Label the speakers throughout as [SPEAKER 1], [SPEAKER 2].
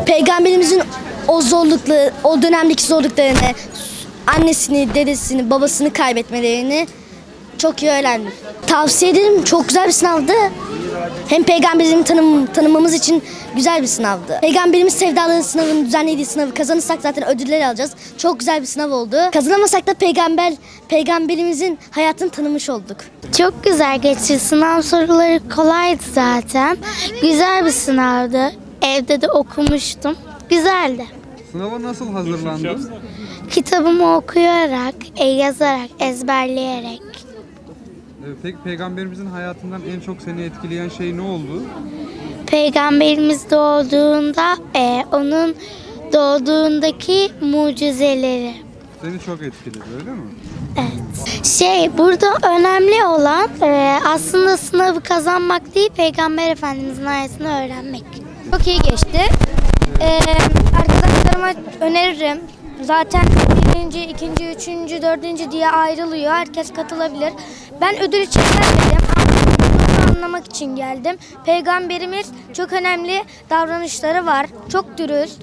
[SPEAKER 1] Peygamberimizin o dönemdeki zorluklarını, annesini, dedesini, babasını kaybetmelerini çok iyi öğrendim. Tavsiye ederim. Çok güzel bir sınavdı. Hem peygamberimizi tanımamız için güzel bir sınavdı. Peygamberimiz sevdaları sınavını, düzenlediği sınavı kazanırsak zaten ödülleri alacağız. Çok güzel bir sınav oldu. Kazanamasak da peygamberimizin hayatını tanımış olduk.
[SPEAKER 2] Çok güzel geçti. Sınav soruları kolaydı zaten. Güzel bir sınavdı. Evde de okumuştum. Güzeldi.
[SPEAKER 3] Sınava nasıl hazırlandın?
[SPEAKER 2] Kitabımı okuyarak, yazarak, ezberleyerek.
[SPEAKER 3] Peki peygamberimizin hayatından en çok seni etkileyen şey ne oldu?
[SPEAKER 2] Peygamberimiz doğduğunda onun doğduğundaki mucizeleri.
[SPEAKER 3] Seni çok etkiledi, öyle mi?
[SPEAKER 2] Evet. Burada önemli olan aslında sınavı kazanmak değil, Peygamber Efendimizin hayatını öğrenmek.
[SPEAKER 4] Çok iyi geçti. Arkadaşlarıma öneririm. Zaten birinci, ikinci, üçüncü, dördüncü diye ayrılıyor. Herkes katılabilir. Ben ödül için gelmedim. Bunu anlamak için geldim. Peygamberimiz çok önemli davranışları var. Çok dürüst,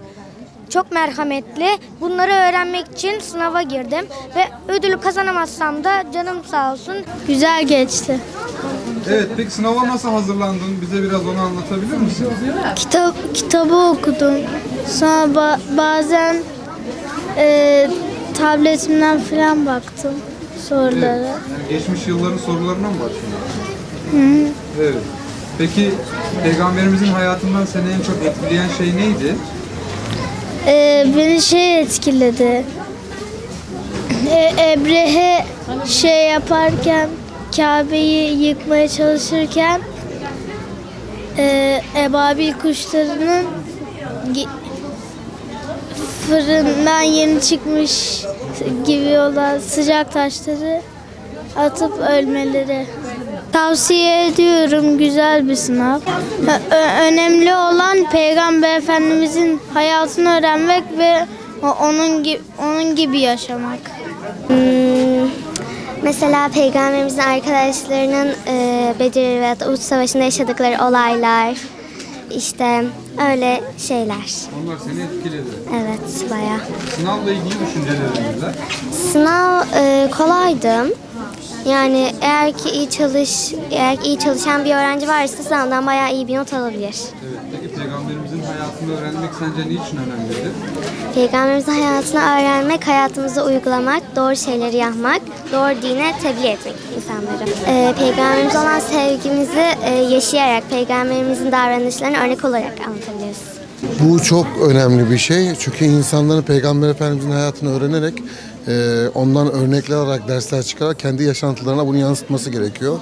[SPEAKER 4] çok merhametli. Bunları öğrenmek için sınava girdim. Ve ödülü kazanamazsam da canım sağ olsun.
[SPEAKER 2] Güzel geçti.
[SPEAKER 3] Evet, peki sınava nasıl hazırlandın? Bize biraz onu anlatabilir misin?
[SPEAKER 2] Kitabı okudum. Sonra bazen tabletimden falan baktım sorulara.
[SPEAKER 3] Evet. Yani geçmiş yılların sorularına mı başladın? Evet. Peki peygamberimizin hayatından seni en çok etkileyen şey neydi?
[SPEAKER 2] Beni etkiledi. Ebrehe yaparken, Kabe'yi yıkmaya çalışırken ebabil kuşlarının fırından yeni çıkmış gibi olan sıcak taşları atıp ölmeleri. Tavsiye ediyorum, güzel bir sınav. Önemli olan Peygamber Efendimizin hayatını öğrenmek ve onun gibi yaşamak.
[SPEAKER 5] Mesela Peygamberimizin arkadaşlarının Bedir ve Uhud Savaşı'nda yaşadıkları olaylar, işte öyle şeyler.
[SPEAKER 3] Onlar seni etkiledi.
[SPEAKER 5] Evet, bayağı.
[SPEAKER 3] Sınavla ilgili düşüncelerin neler?
[SPEAKER 5] Sınav kolaydı. Yani eğer ki iyi çalışan bir öğrenci varsa sınavdan bayağı iyi bir not alabilir.
[SPEAKER 3] Evet, peki peygamberimizin hayatını öğrenmek sence niçin önemlidir?
[SPEAKER 5] Peygamberimizin hayatını öğrenmek, hayatımıza uygulamak, doğru şeyleri yapmak, doğru dine tebliğ etmek insanları. Peygamberimize olan sevgimizi yaşayarak, peygamberimizin davranışlarını örnek olarak anlatabiliriz.
[SPEAKER 6] Bu çok önemli bir şey çünkü insanların Peygamber Efendimizin hayatını öğrenerek ondan örnekler alarak, dersler çıkararak kendi yaşantılarına bunu yansıtması gerekiyor.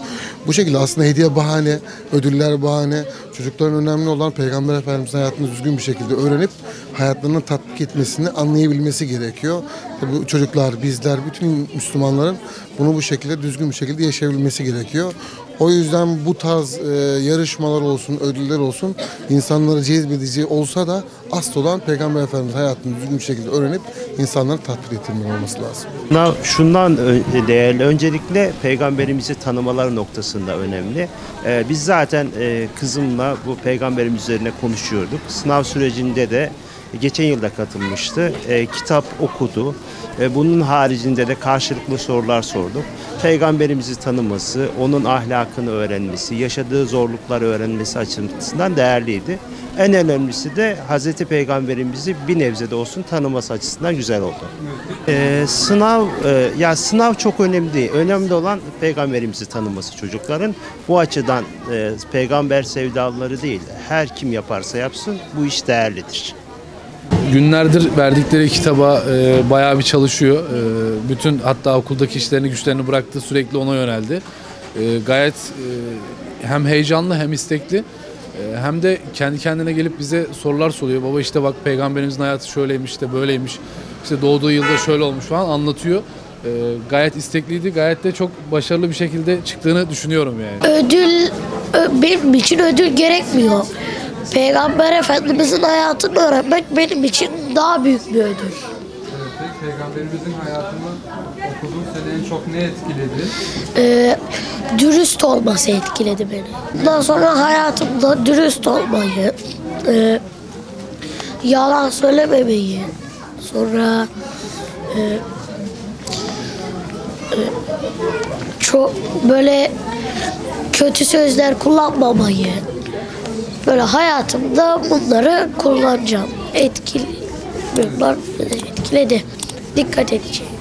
[SPEAKER 6] Bu şekilde aslında hediye bahane, ödüller bahane. Çocukların önemli olan Peygamber Efendimizin hayatını düzgün bir şekilde öğrenip hayatlarını tatbik etmesini anlayabilmesi gerekiyor. Bu çocuklar, bizler, bütün Müslümanların bunu bu şekilde düzgün bir şekilde yaşayabilmesi gerekiyor. O yüzden bu tarz yarışmalar olsun, ödüller olsun insanları cezbedici olsa da asıl olan Peygamber Efendimiz hayatını düzgün bir şekilde öğrenip insanları tatbik ettirmek olması lazım.
[SPEAKER 7] Şundan değerli, öncelikle Peygamberimizi tanımaları noktasında önemli. Biz zaten kızımla bu Peygamberimiz üzerine konuşuyorduk. Sınav sürecinde de geçen yılda katılmıştı. Kitap okudu. Bunun haricinde de karşılıklı sorular sorduk. Peygamberimizi tanıması, onun ahlakını öğrenmesi, yaşadığı zorlukları öğrenmesi açısından değerliydi. En önemlisi de Hazreti Peygamberimizi bir nebze de olsun tanıması açısından güzel oldu. Sınav çok önemli değil. Önemli olan Peygamberimizi tanıması çocukların. Bu açıdan peygamber sevdalıları değil, her kim yaparsa yapsın bu iş değerlidir.
[SPEAKER 8] Günlerdir verdikleri kitaba bayağı bir çalışıyor. Bütün hatta okuldaki işlerini güçlerini bıraktı, sürekli ona yöneldi. Gayet hem heyecanlı hem istekli hem de kendi kendine gelip bize sorular soruyor. Baba işte bak peygamberimizin hayatı şöyleymiş de böyleymiş. İşte doğduğu yılda şöyle olmuş falan anlatıyor. Gayet istekliydi. Gayet de çok başarılı bir şekilde çıktığını düşünüyorum yani.
[SPEAKER 9] Benim için ödül gerekmiyor. Peygamber Efendimizin hayatını öğrenmek benim için daha büyük bir ödül.
[SPEAKER 3] Peki Peygamberimizin hayatını okuduğun seni en çok ne etkiledi?
[SPEAKER 9] Dürüst olması etkiledi beni. Bundan sonra hayatımda dürüst olmayı, yalan söylememeyi, sonra çok böyle kötü sözler kullanmamayı, böyle hayatımda bunları kullanacağım. Bunlar etkiledi. Dikkat edeceğim.